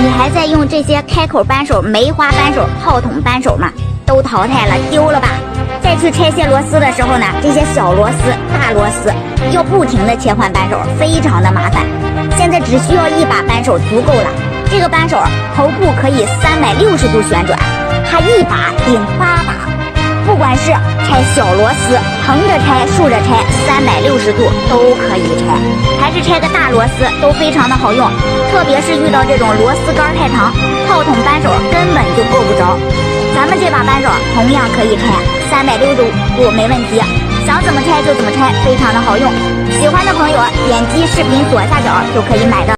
你还在用这些开口扳手、梅花扳手、炮筒扳手吗？都淘汰了，丢了吧。再去拆卸螺丝的时候呢，这些小螺丝、大螺丝要不停的切换扳手，非常的麻烦。现在只需要一把扳手足够了。这个扳手头部可以360度旋转，它一把顶8把。不管是拆小螺丝，横着拆、竖着拆，360度都可以拆，还是拆个大螺丝都非常的好用。特别是遇到这种螺丝杆太长，炮筒扳手根本就够不着。咱们这把扳手同样可以拆360度没问题，想怎么拆就怎么拆，非常的好用。喜欢的朋友点击视频左下角就可以买到。